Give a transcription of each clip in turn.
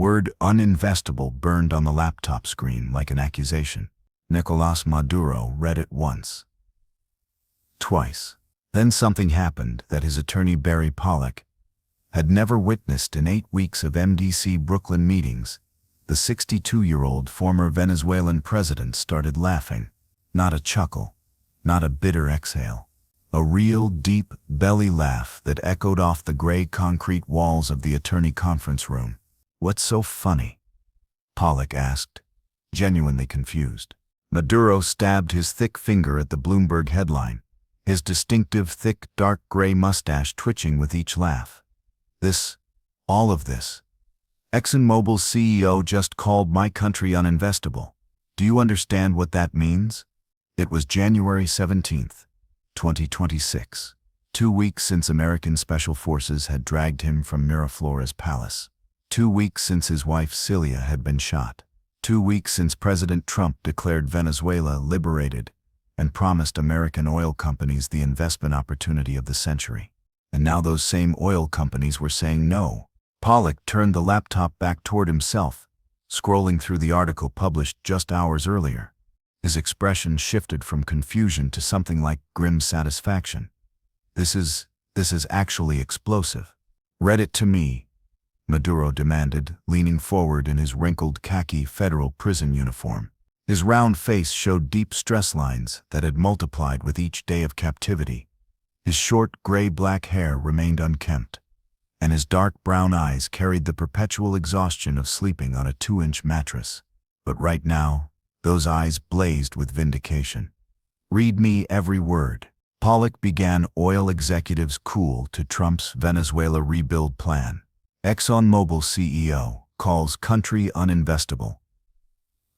word uninvestable burned on the laptop screen like an accusation. Nicolás Maduro read it once. Twice. Then something happened that his attorney Barry Pollock had never witnessed in 8 weeks of MDC Brooklyn meetings. The 62-year-old former Venezuelan president started laughing. Not a chuckle, not a bitter exhale. A real, deep belly laugh that echoed off the gray concrete walls of the attorney conference room. "What's so funny?" Pollock asked, genuinely confused. Maduro stabbed his thick finger at the Bloomberg headline, his distinctive, thick, dark gray mustache twitching with each laugh. All of this. ExxonMobil's CEO just called my country uninvestable. Do you understand what that means? It was January 17th, 2026. 2 weeks since American Special Forces had dragged him from Miraflores Palace. 2 weeks since his wife Celia had been shot. 2 weeks since President Trump declared Venezuela liberated and promised American oil companies the investment opportunity of the century. And now those same oil companies were saying no. Pollock turned the laptop back toward himself, scrolling through the article published just hours earlier. His expression shifted from confusion to something like grim satisfaction. This is actually explosive. "Read it to me," Maduro demanded, leaning forward in his wrinkled khaki federal prison uniform. His round face showed deep stress lines that had multiplied with each day of captivity. His short, gray-black hair remained unkempt, and his dark brown eyes carried the perpetual exhaustion of sleeping on a 2-inch mattress. But right now, those eyes blazed with vindication. "Read me every word." Pollock began. Oil executives cool to Trump's Venezuela rebuild plan. ExxonMobil CEO calls country uninvestable.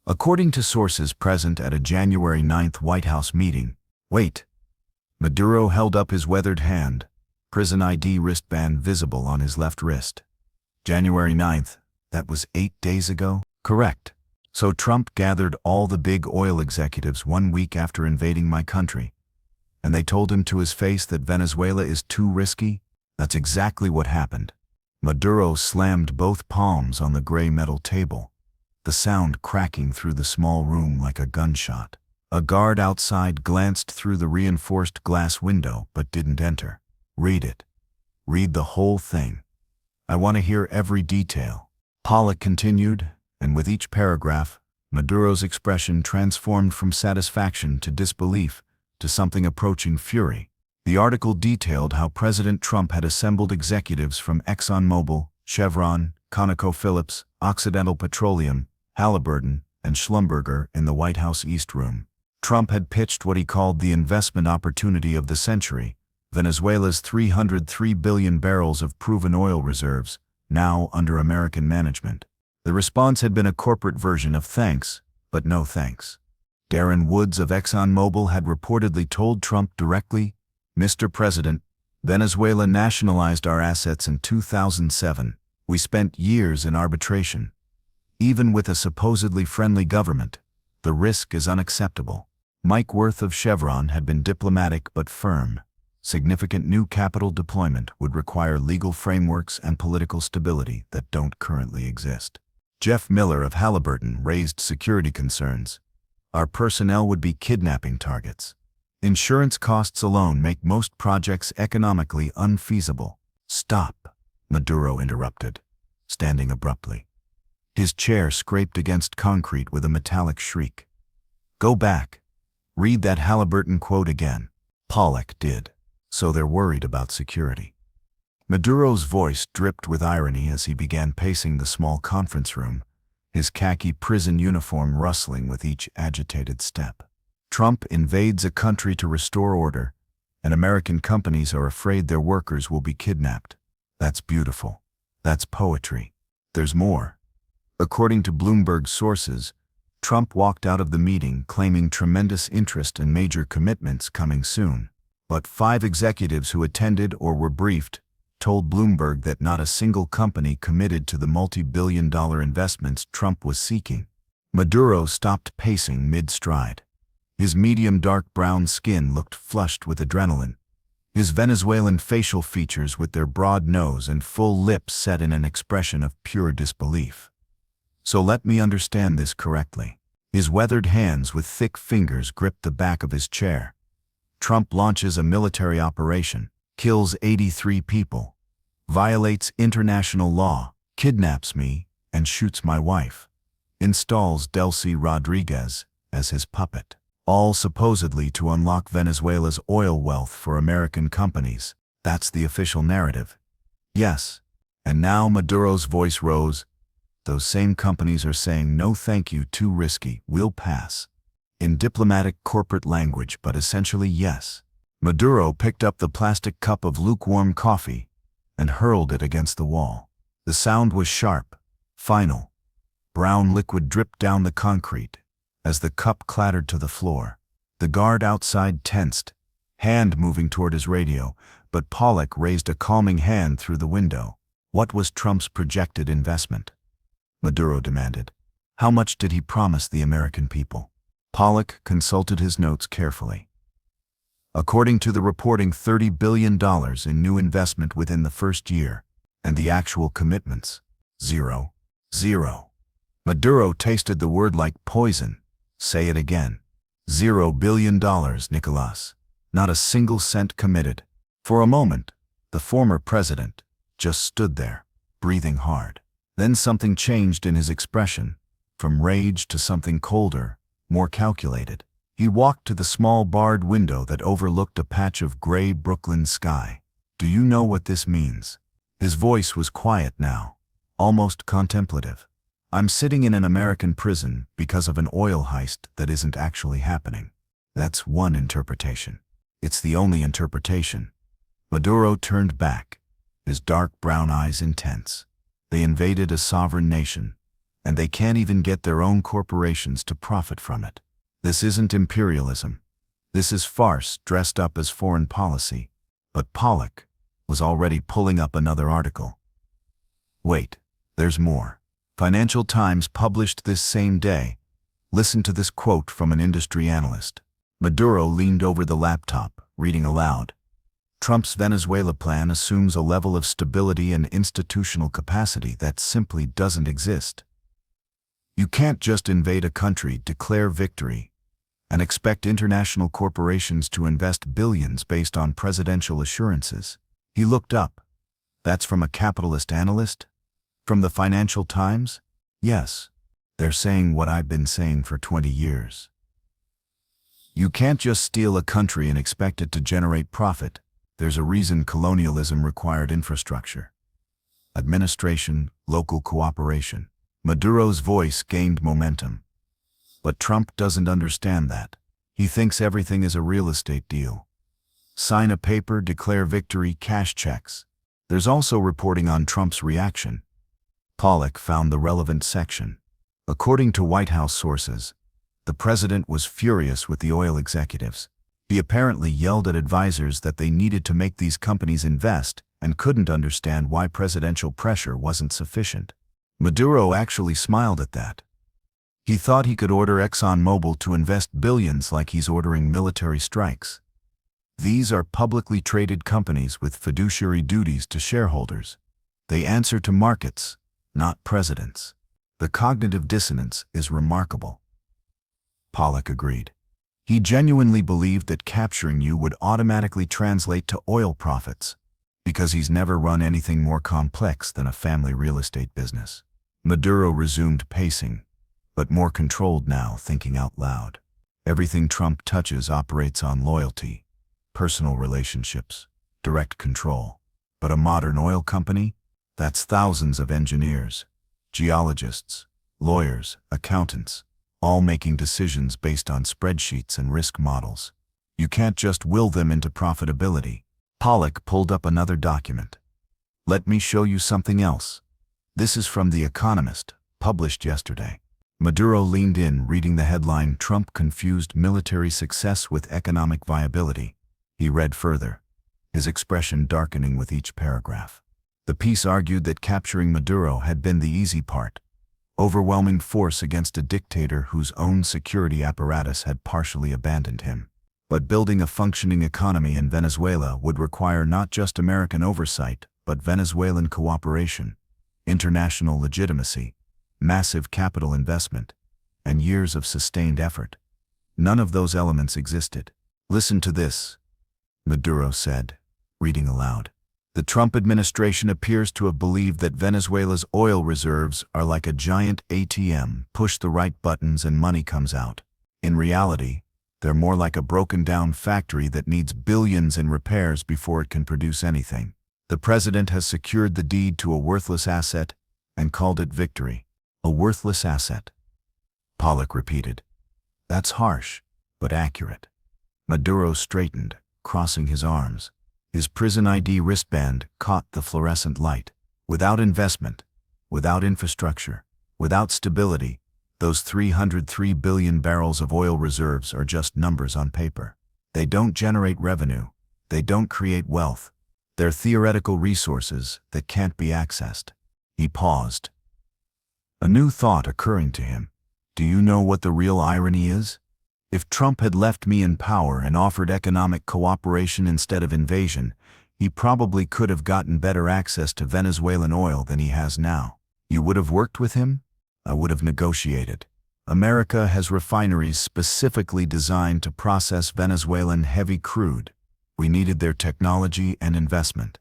According to sources present at a January 9th White House meeting. Wait. Maduro held up his weathered hand, prison ID wristband visible on his left wrist. January 9th, that was 8 days ago? Correct. So Trump gathered all the big oil executives 1 week after invading my country, and they told him to his face that Venezuela is too risky? That's exactly what happened. Maduro slammed both palms on the gray metal table, the sound cracking through the small room like a gunshot. A guard outside glanced through the reinforced glass window but didn't enter. "Read it. Read the whole thing. I want to hear every detail." Pollock continued, and with each paragraph, Maduro's expression transformed from satisfaction to disbelief to something approaching fury. The article detailed how President Trump had assembled executives from ExxonMobil, Chevron, ConocoPhillips, Occidental Petroleum, Halliburton, and Schlumberger in the White House East Room. Trump had pitched what he called the investment opportunity of the century, Venezuela's 303 billion barrels of proven oil reserves, now under American management. The response had been a corporate version of thanks, but no thanks. Darren Woods of ExxonMobil had reportedly told Trump directly, "Mr. President, Venezuela nationalized our assets in 2007. We spent years in arbitration. Even with a supposedly friendly government, the risk is unacceptable." Mike Wirth of Chevron had been diplomatic but firm. Significant new capital deployment would require legal frameworks and political stability that don't currently exist. Jeff Miller of Halliburton raised security concerns. "Our personnel would be kidnapping targets. Insurance costs alone make most projects economically unfeasible." "Stop," Maduro interrupted, standing abruptly. His chair scraped against concrete with a metallic shriek. "Go back. Read that Halliburton quote again." Pollock did. "So they're worried about security." Maduro's voice dripped with irony as he began pacing the small conference room, his khaki prison uniform rustling with each agitated step. "Trump invades a country to restore order, and American companies are afraid their workers will be kidnapped. That's beautiful. That's poetry. There's more." According to Bloomberg sources, Trump walked out of the meeting claiming tremendous interest and major commitments coming soon. But 5 executives who attended or were briefed told Bloomberg that not a single company committed to the multi-billion-dollar investments Trump was seeking. Maduro stopped pacing mid-stride. His medium dark brown skin looked flushed with adrenaline, his Venezuelan facial features with their broad nose and full lips set in an expression of pure disbelief. So let me understand this correctly. His weathered hands with thick fingers gripped the back of his chair. Trump launches a military operation, kills 83 people, violates international law, kidnaps me, and shoots my wife. Installs Delcy Rodriguez as his puppet, all supposedly to unlock Venezuela's oil wealth for American companies. That's the official narrative. Yes, and now Maduro's voice rose. Those same companies are saying no thank you, too risky, we'll pass. In diplomatic corporate language, but essentially yes. Maduro picked up the plastic cup of lukewarm coffee and hurled it against the wall. The sound was sharp, final. Brown liquid dripped down the concrete as the cup clattered to the floor. The guard outside tensed, hand moving toward his radio, but Pollock raised a calming hand through the window. What was Trump's projected investment? Maduro demanded. How much did he promise the American people? Pollock consulted his notes carefully. According to the reporting, $30 billion in new investment within the first year, and the actual commitments, zero. Maduro tasted the word like poison. Say it again. $0 billion, Nicolás. Not a single cent committed. For a moment, the former president just stood there, breathing hard. Then something changed in his expression, from rage to something colder, more calculated. He walked to the small barred window that overlooked a patch of gray Brooklyn sky. Do you know what this means? His voice was quiet now, almost contemplative. I'm sitting in an American prison because of an oil heist that isn't actually happening. That's one interpretation. It's the only interpretation. Maduro turned back, his dark brown eyes intense. They invaded a sovereign nation, and they can't even get their own corporations to profit from it. This isn't imperialism. This is farce dressed up as foreign policy. But Pollock was already pulling up another article. Wait, there's more. Financial Times published this same day. Listen to this quote from an industry analyst. Maduro leaned over the laptop, reading aloud. Trump's Venezuela plan assumes a level of stability and institutional capacity that simply doesn't exist. You can't just invade a country, declare victory, and expect international corporations to invest billions based on presidential assurances. He looked up. That's from a capitalist analyst? From the Financial Times? Yes. They're saying what I've been saying for 20 years. You can't just steal a country and expect it to generate profit. There's a reason colonialism required infrastructure, administration, local cooperation. Maduro's voice gained momentum. But Trump doesn't understand that. He thinks everything is a real estate deal. Sign a paper, declare victory, cash checks. There's also reporting on Trump's reaction. Pollock found the relevant section. According to White House sources, the president was furious with the oil executives. He apparently yelled at advisors that they needed to make these companies invest and couldn't understand why presidential pressure wasn't sufficient. Maduro actually smiled at that. He thought he could order ExxonMobil to invest billions like he's ordering military strikes. These are publicly traded companies with fiduciary duties to shareholders. They answer to markets, not presidents. The cognitive dissonance is remarkable. Pollock agreed. He genuinely believed that capturing you would automatically translate to oil profits, because he's never run anything more complex than a family real estate business. Maduro resumed pacing, but more controlled now, thinking out loud. Everything Trump touches operates on loyalty, personal relationships, direct control. But a modern oil company? That's thousands of engineers, geologists, lawyers, accountants, all making decisions based on spreadsheets and risk models. You can't just will them into profitability. Pollock pulled up another document. Let me show you something else. This is from The Economist, published yesterday. Maduro leaned in, reading the headline, Trump confused military success with economic viability. He read further, his expression darkening with each paragraph. The piece argued that capturing Maduro had been the easy part, overwhelming force against a dictator whose own security apparatus had partially abandoned him. But building a functioning economy in Venezuela would require not just American oversight, but Venezuelan cooperation, international legitimacy, massive capital investment, and years of sustained effort. None of those elements existed. "Listen to this," Maduro said, reading aloud. "The Trump administration appears to have believed that Venezuela's oil reserves are like a giant ATM. Push the right buttons and money comes out. In reality, they're more like a broken-down factory that needs billions in repairs before it can produce anything. The president has secured the deed to a worthless asset and called it victory." "A worthless asset," Pollock repeated. "That's harsh, but accurate." Maduro straightened, crossing his arms. His prison ID wristband caught the fluorescent light. "Without investment, without infrastructure, without stability, those 303 billion barrels of oil reserves are just numbers on paper. They don't generate revenue. They don't create wealth. They're theoretical resources that can't be accessed." He paused, a new thought occurring to him. "Do you know what the real irony is? If Trump had left me in power and offered economic cooperation instead of invasion, he probably could have gotten better access to Venezuelan oil than he has now. You would have worked with him? I would have negotiated. America has refineries specifically designed to process Venezuelan heavy crude. We needed their technology and investment.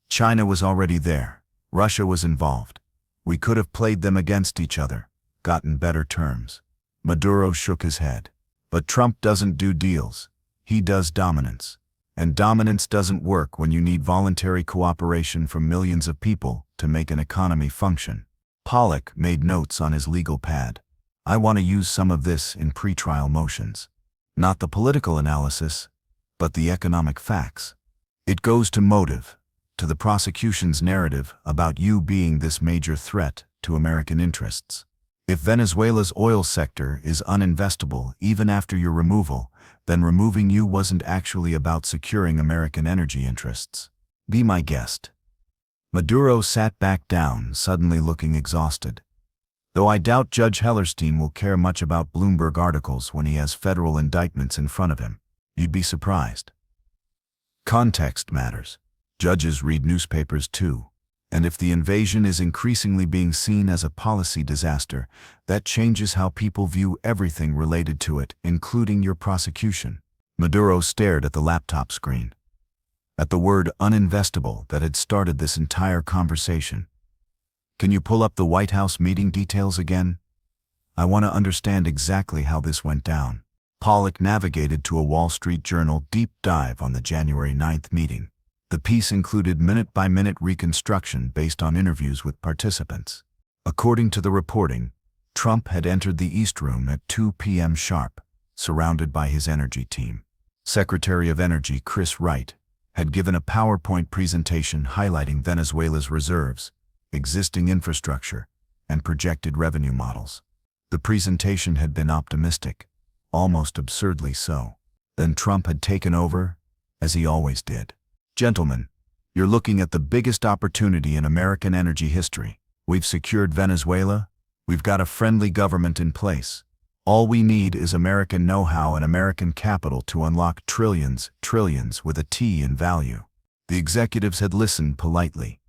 China was already there. Russia was involved. We could have played them against each other, gotten better terms." Maduro shook his head. "But Trump doesn't do deals. He does dominance. And dominance doesn't work when you need voluntary cooperation from millions of people to make an economy function." Pollock made notes on his legal pad. "I want to use some of this in pretrial motions. Not the political analysis, but the economic facts. It goes to motive, to the prosecution's narrative about you being this major threat to American interests. If Venezuela's oil sector is uninvestable even after your removal, then removing you wasn't actually about securing American energy interests. Be my guest." Maduro sat back down, suddenly looking exhausted. "Though I doubt Judge Hellerstein will care much about Bloomberg articles when he has federal indictments in front of him. You'd be surprised. Context matters. Judges read newspapers too. And if the invasion is increasingly being seen as a policy disaster, that changes how people view everything related to it, including your prosecution." Maduro stared at the laptop screen, at the word uninvestable that had started this entire conversation. "Can you pull up the White House meeting details again? I want to understand exactly how this went down." Pollock navigated to a Wall Street Journal deep dive on the January 9th meeting. The piece included minute-by-minute reconstruction based on interviews with participants. According to the reporting, Trump had entered the East Room at 2 p.m. sharp, surrounded by his energy team. Secretary of Energy Chris Wright had given a PowerPoint presentation highlighting Venezuela's reserves, existing infrastructure, and projected revenue models. The presentation had been optimistic, almost absurdly so. Then Trump had taken over, as he always did. "Gentlemen, you're looking at the biggest opportunity in American energy history. We've secured Venezuela. We've got a friendly government in place. All we need is American know-how and American capital to unlock trillions with a T in value." The executives had listened politely.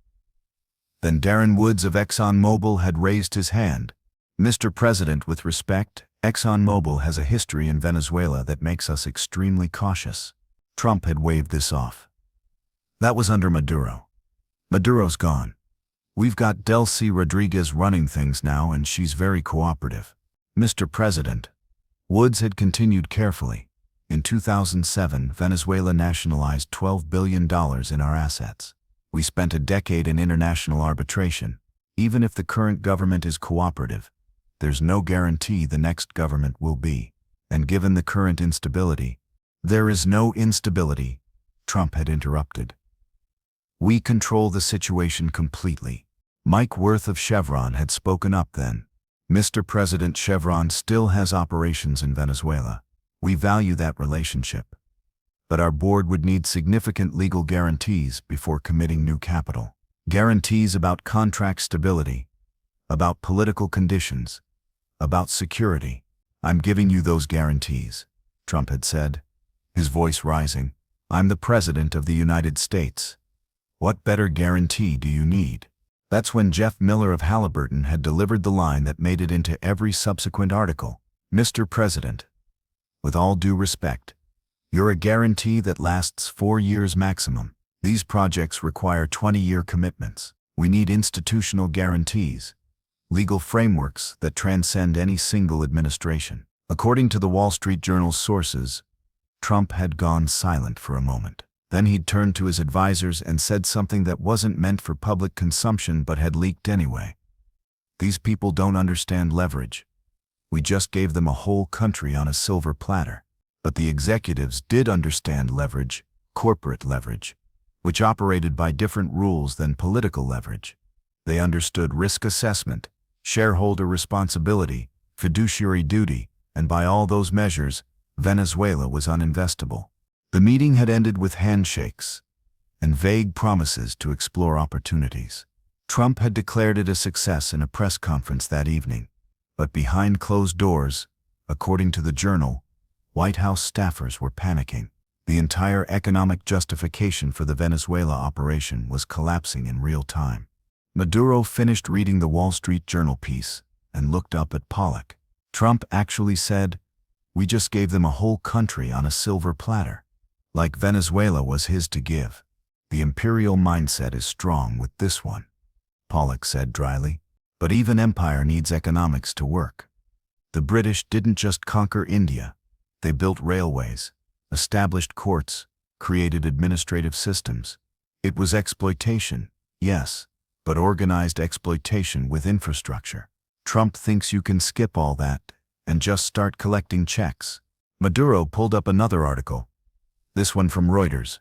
Then Darren Woods of ExxonMobil had raised his hand. "Mr. President, with respect, ExxonMobil has a history in Venezuela that makes us extremely cautious." Trump had waved this off. That was under Maduro. Maduro's gone. We've got Delcy Rodriguez running things now, and she's very cooperative. "Mr. President," Woods had continued carefully, "in 2007, Venezuela nationalized $12 billion in our assets. We spent a decade in international arbitration. Even if the current government is cooperative, there's no guarantee the next government will be. And given the current instability—" "There is no instability," Trump had interrupted. "We control the situation completely." Mike Wirth of Chevron had spoken up then. "Mr. President, Chevron still has operations in Venezuela. We value that relationship. But our board would need significant legal guarantees before committing new capital. Guarantees about contract stability, about political conditions, about security. I'm giving you those guarantees," Trump had said. his voice rising. "I'm the President of the United States. What better guarantee do you need?" That's when Jeff Miller of Halliburton had delivered the line that made it into every subsequent article. "Mr. President, with all due respect, you're a guarantee that lasts 4 years maximum. These projects require 20-year commitments. We need institutional guarantees, legal frameworks that transcend any single administration." According to the Wall Street Journal's sources, Trump had gone silent for a moment. Then he'd turned to his advisors and said something that wasn't meant for public consumption but had leaked anyway. "These people don't understand leverage. We just gave them a whole country on a silver platter." But the executives did understand leverage, corporate leverage, which operated by different rules than political leverage. They understood risk assessment, shareholder responsibility, fiduciary duty, and by all those measures, Venezuela was uninvestable. The meeting had ended with handshakes and vague promises to explore opportunities. Trump had declared it a success in a press conference that evening. But behind closed doors, according to the Journal, White House staffers were panicking. The entire economic justification for the Venezuela operation was collapsing in real time. Maduro finished reading the Wall Street Journal piece and looked up at Pollock. Trump actually said, "We just gave them a whole country on a silver platter." Like Venezuela was his to give. "The imperial mindset is strong with this one," Pollock said dryly. "But even empire needs economics to work. The British didn't just conquer India. They built railways, established courts, created administrative systems. It was exploitation, yes, but organized exploitation with infrastructure. Trump thinks you can skip all that and just start collecting checks." Maduro pulled up another article, this one from Reuters,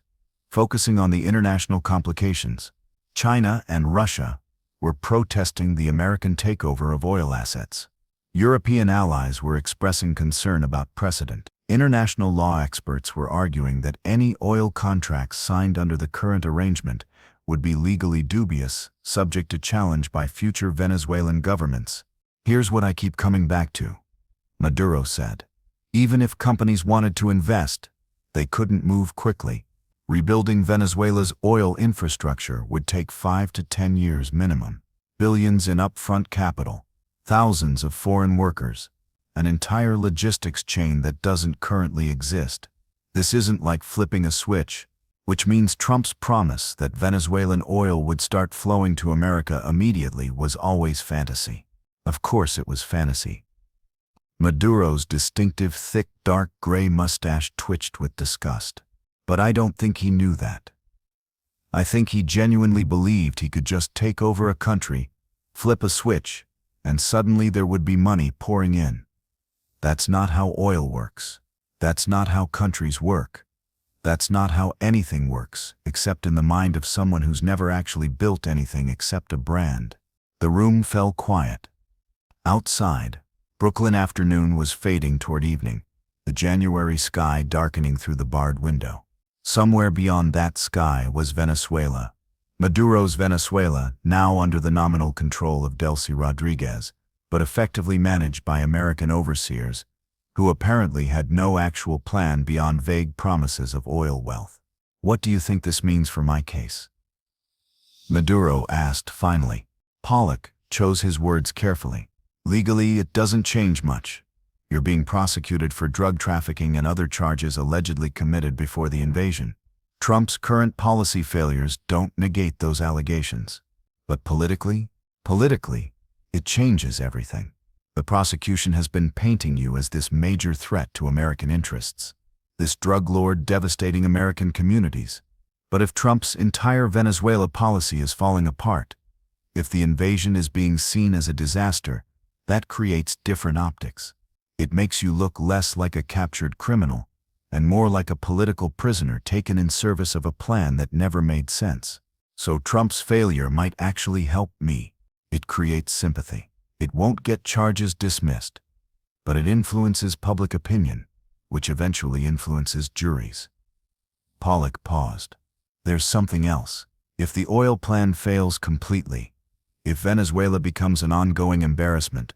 focusing on the international complications. China and Russia were protesting the American takeover of oil assets. European allies were expressing concern about precedent. International law experts were arguing that any oil contracts signed under the current arrangement would be legally dubious, subject to challenge by future Venezuelan governments. "Here's what I keep coming back to," Maduro said. "Even if companies wanted to invest, they couldn't move quickly. Rebuilding Venezuela's oil infrastructure would take 5 to 10 years minimum. Billions in upfront capital, thousands of foreign workers, an entire logistics chain that doesn't currently exist. This isn't like flipping a switch, which means Trump's promise that Venezuelan oil would start flowing to America immediately was always fantasy. Of course it was fantasy." Maduro's distinctive thick dark gray mustache twitched with disgust. "But I don't think he knew that. I think he genuinely believed he could just take over a country, flip a switch, and suddenly there would be money pouring in. That's not how oil works. That's not how countries work. That's not how anything works, except in the mind of someone who's never actually built anything except a brand." The room fell quiet. Outside, Brooklyn afternoon was fading toward evening, the January sky darkening through the barred window. Somewhere beyond that sky was Venezuela. Maduro's Venezuela, now under the nominal control of Delcy Rodriguez, but effectively managed by American overseers, who apparently had no actual plan beyond vague promises of oil wealth. "What do you think this means for my case?" Maduro asked finally. Pollock chose his words carefully. "Legally, it doesn't change much. You're being prosecuted for drug trafficking and other charges allegedly committed before the invasion. Trump's current policy failures don't negate those allegations. But politically, it changes everything. The prosecution has been painting you as this major threat to American interests, this drug lord devastating American communities. But if Trump's entire Venezuela policy is falling apart, if the invasion is being seen as a disaster, that creates different optics. It makes you look less like a captured criminal and more like a political prisoner taken in service of a plan that never made sense. So Trump's failure might actually help me. It creates sympathy. It won't get charges dismissed, but it influences public opinion, which eventually influences juries." Pollock paused. "There's something else. If the oil plan fails completely, if Venezuela becomes an ongoing embarrassment,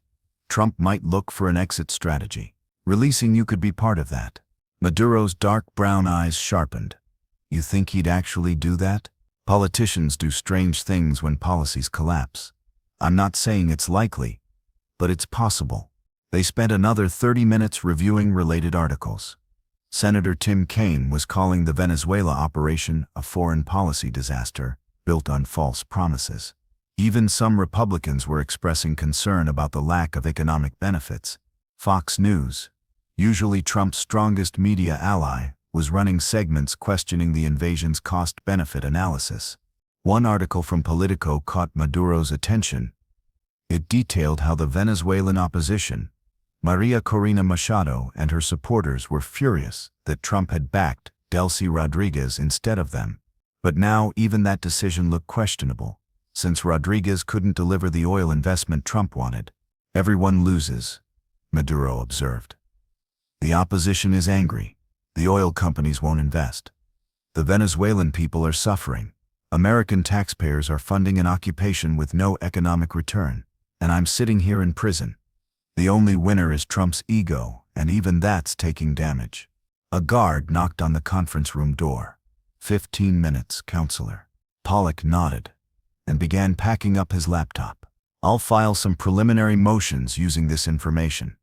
Trump might look for an exit strategy. Releasing you could be part of that. Maduro's dark brown eyes sharpened. You think he'd actually do that? Politicians do strange things when policies collapse. I'm not saying it's likely, but it's possible. They spent another 30 minutes reviewing related articles. Senator Tim Kaine was calling the Venezuela operation a foreign policy disaster built on false promises. Even some Republicans were expressing concern about the lack of economic benefits. Fox News, usually Trump's strongest media ally, was running segments questioning the invasion's cost-benefit analysis. One article from Politico caught Maduro's attention. It detailed how the Venezuelan opposition, Maria Corina Machado and her supporters, were furious that Trump had backed Delcy Rodriguez instead of them. But now even that decision looked questionable, since Rodriguez couldn't deliver the oil investment Trump wanted. Everyone loses, Maduro observed. The opposition is angry. The oil companies won't invest. The Venezuelan people are suffering. American taxpayers are funding an occupation with no economic return, and I'm sitting here in prison. The only winner is Trump's ego, and even that's taking damage. A guard knocked on the conference room door. 15 minutes, counselor. Pollock nodded and began packing up his laptop. I'll file some preliminary motions using this information.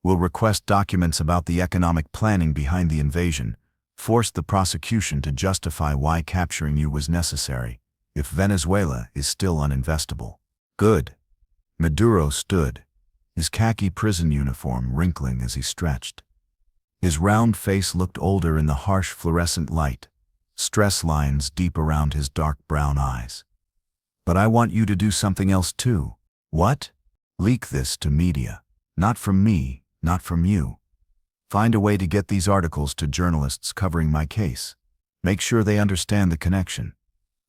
We'll request documents about the economic planning behind the invasion, force the prosecution to justify why capturing you was necessary, if Venezuela is still uninvestable. Good. Maduro stood, his khaki prison uniform wrinkling as he stretched. His round face looked older in the harsh fluorescent light, stress lines deep around his dark brown eyes. But I want you to do something else too. What? Leak this to media. Not from me, not from you. Find a way to get these articles to journalists covering my case. Make sure they understand the connection.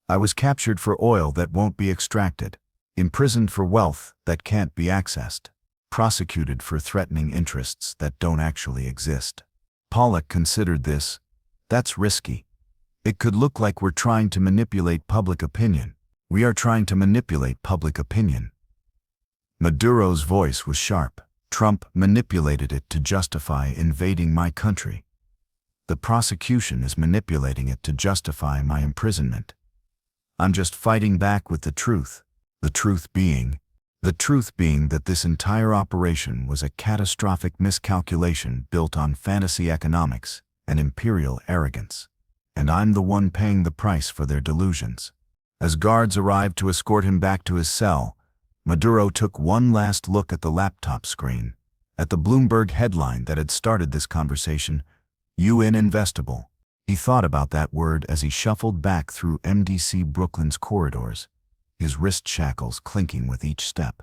I was captured for oil that won't be extracted, imprisoned for wealth that can't be accessed, prosecuted for threatening interests that don't actually exist. Pollock considered this. That's risky. It could look like we're trying to manipulate public opinion. We are trying to manipulate public opinion. Maduro's voice was sharp. Trump manipulated it to justify invading my country. The prosecution is manipulating it to justify my imprisonment. I'm just fighting back with the truth. The truth being that this entire operation was a catastrophic miscalculation built on fantasy economics and imperial arrogance. And I'm the one paying the price for their delusions. As guards arrived to escort him back to his cell, Maduro took one last look at the laptop screen, at the Bloomberg headline that had started this conversation, UNINVESTIBLE. He thought about that word as he shuffled back through MDC Brooklyn's corridors, his wrist shackles clinking with each step.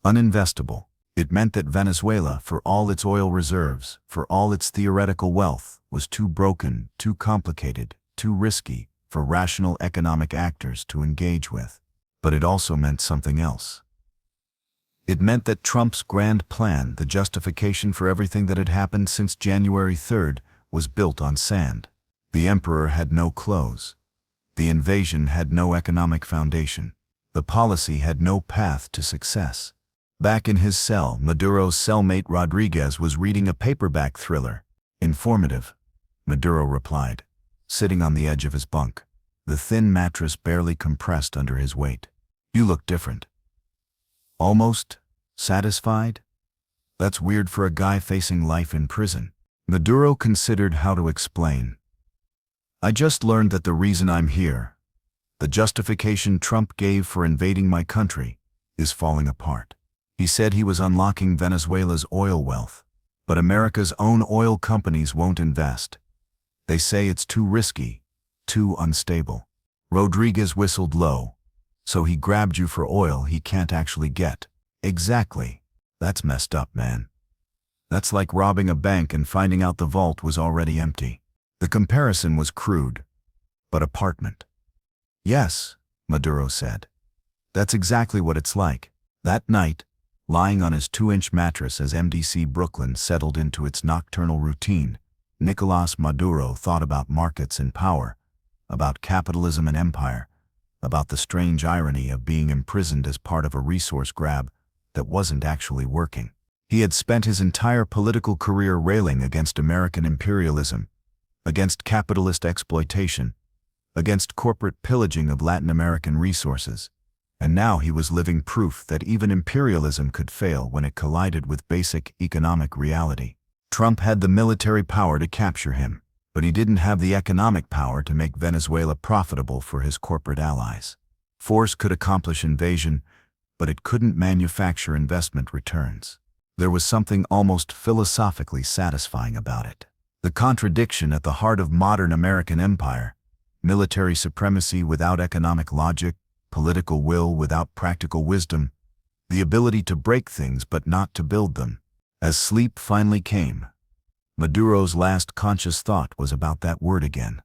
Uninvestable. It meant that Venezuela, for all its oil reserves, for all its theoretical wealth, was too broken, too complicated, too risky for rational economic actors to engage with. But it also meant something else. It meant that Trump's grand plan, the justification for everything that had happened since January 3rd, was built on sand. The emperor had no clothes. The invasion had no economic foundation. The policy had no path to success. Back in his cell, Maduro's cellmate Rodriguez was reading a paperback thriller. Informative, Maduro replied, sitting on the edge of his bunk, the thin mattress barely compressed under his weight. You look different. Almost satisfied? That's weird for a guy facing life in prison. Maduro considered how to explain. I just learned that the reason I'm here, the justification Trump gave for invading my country, is falling apart. He said he was unlocking Venezuela's oil wealth, but America's own oil companies won't invest. They say it's too risky, too unstable. Rodriguez whistled low. So he grabbed you for oil he can't actually get. Exactly. That's messed up, man. That's like robbing a bank and finding out the vault was already empty. The comparison was crude, but apartment. Yes, Maduro said. That's exactly what it's like. That night, lying on his 2-inch mattress as MDC Brooklyn settled into its nocturnal routine, Nicolás Maduro thought about markets and power, about capitalism and empire, about the strange irony of being imprisoned as part of a resource grab that wasn't actually working. He had spent his entire political career railing against American imperialism, against capitalist exploitation, against corporate pillaging of Latin American resources, and now he was living proof that even imperialism could fail when it collided with basic economic reality. Trump had the military power to capture him, but he didn't have the economic power to make Venezuela profitable for his corporate allies. Force could accomplish invasion, but it couldn't manufacture investment returns. There was something almost philosophically satisfying about it. The contradiction at the heart of modern American empire, military supremacy without economic logic, political will without practical wisdom, the ability to break things but not to build them. As sleep finally came, Maduro's last conscious thought was about that word again.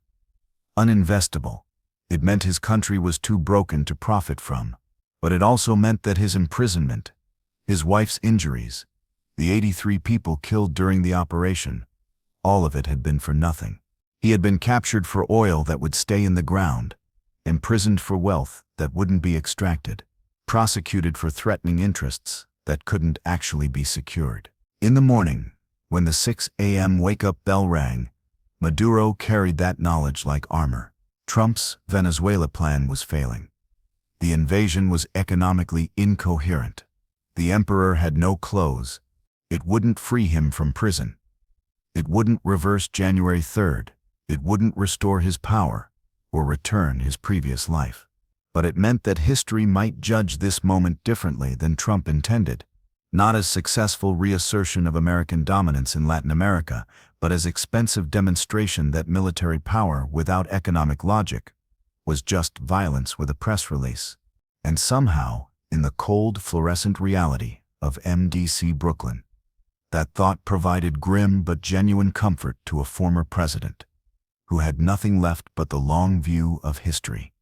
Uninvestable. It meant his country was too broken to profit from. But it also meant that his imprisonment, his wife's injuries, the 83 people killed during the operation, all of it had been for nothing. He had been captured for oil that would stay in the ground, imprisoned for wealth that wouldn't be extracted, prosecuted for threatening interests that couldn't actually be secured. In the morning, when the 6 a.m. wake-up bell rang, Maduro carried that knowledge like armor. Trump's Venezuela plan was failing. The invasion was economically incoherent. The emperor had no clothes. It wouldn't free him from prison. It wouldn't reverse January 3rd. It wouldn't restore his power or return his previous life. But it meant that history might judge this moment differently than Trump intended, not as successful reassertion of American dominance in Latin America, but as expensive demonstration that military power without economic logic was just violence with a press release. And somehow, in the cold, fluorescent reality of MDC Brooklyn, that thought provided grim but genuine comfort to a former president who had nothing left but the long view of history.